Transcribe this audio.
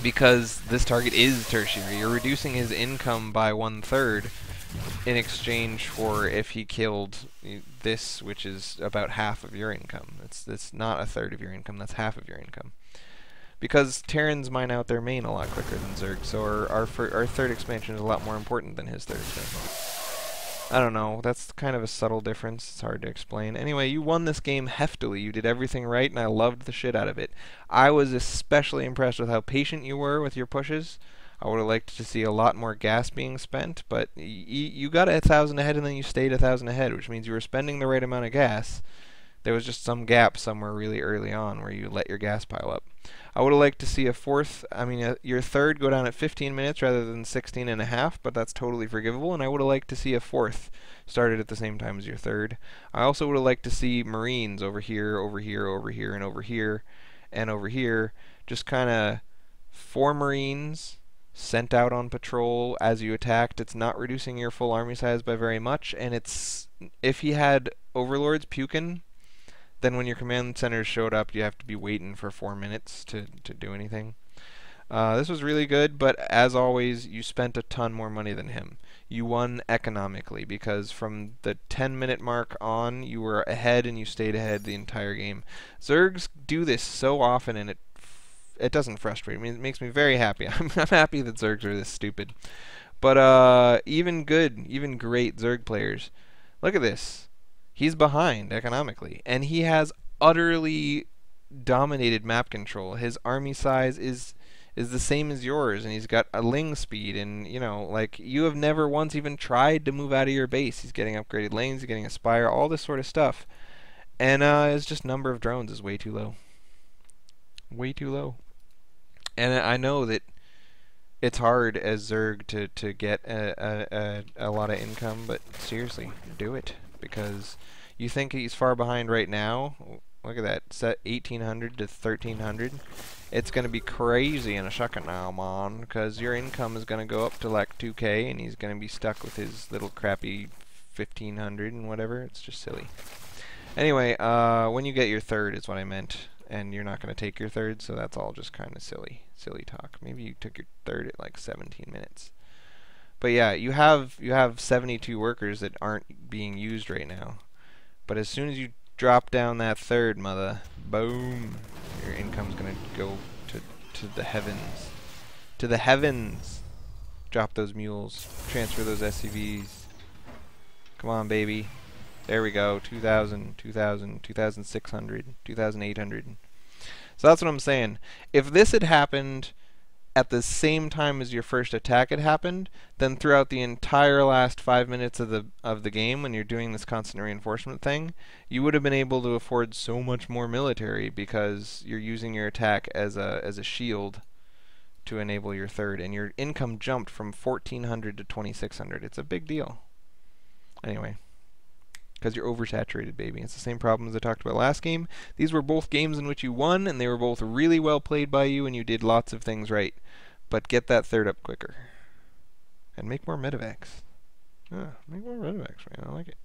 because this target is tertiary. You're reducing his income by 1/3 in exchange for if he killed this, which is about half of your income. It's not 1/3 of your income, that's half of your income. Because Terrans mine out their main a lot quicker than Zerg, so our third expansion is a lot more important than his third expansion. I don't know, that's kind of a subtle difference, it's hard to explain. Anyway, you won this game heftily, you did everything right, and I loved the shit out of it. I was especially impressed with how patient you were with your pushes. I would have liked to see a lot more gas being spent, but you got 1,000 ahead and then you stayed 1,000 ahead, which means you were spending the right amount of gas. There was just some gap somewhere really early on where you let your gas pile up. I would have liked to see your third go down at 15 minutes rather than 16 and a half, but that's totally forgivable, and I would have liked to see a fourth started at the same time as your third. I also would have liked to see Marines over here, over here, over here, and over here, and over here. Just kind of 4 Marines sent out on patrol as you attacked. It's not reducing your full army size by very much, and if he had Overlords puking, then when your command centers showed up, you have to be waiting for 4 minutes to do anything. This was really good, but as always, you spent a ton more money than him. You won economically, because from the 10-minute mark on, you were ahead and you stayed ahead the entire game. Zergs do this so often, and it doesn't frustrate me. It makes me very happy. I'm happy that Zergs are this stupid. But even great Zerg players, look at this. He's behind economically, and he has utterly dominated map control. His army size is the same as yours, and he's got a ling speed, and like, you have never once even tried to move out of your base. He's getting upgraded lanes, he's getting a spire, all this sort of stuff, and his just number of drones is way too low. Way too low. And I know that it's hard as Zerg to get a lot of income, but seriously, do it. Because you think he's far behind right now. Look at that, set 1,800 to 1,300. It's going to be crazy in a second now, man, because your income is going to go up to like 2K, and he's going to be stuck with his little crappy 1,500 and whatever. It's just silly. Anyway, when you get your third is what I meant, and you're not going to take your third, so that's all just kind of silly talk. Maybe you took your third at like 17 minutes. But yeah, you have 72 workers that aren't being used right now. But as soon as you drop down that third, mother, boom, your income's gonna go to the heavens. To the heavens! Drop those mules. Transfer those SCVs. Come on, baby. There we go. 2,000, 2,000, 2,600, 2,800. So that's what I'm saying. If this had happened at the same time as your first attack had happened, then throughout the entire last 5 minutes of the game, when you're doing this constant reinforcement thing, you would have been able to afford so much more military, because you're using your attack as a shield to enable your third, and your income jumped from 1,400 to 2,600. It's a big deal. Anyway, because you're oversaturated, baby. It's the same problem as I talked about last game. These were both games in which you won, and they were both really well played by you, and you did lots of things right. But get that third up quicker. And make more medevacs. Make more medevacs, man. I like it.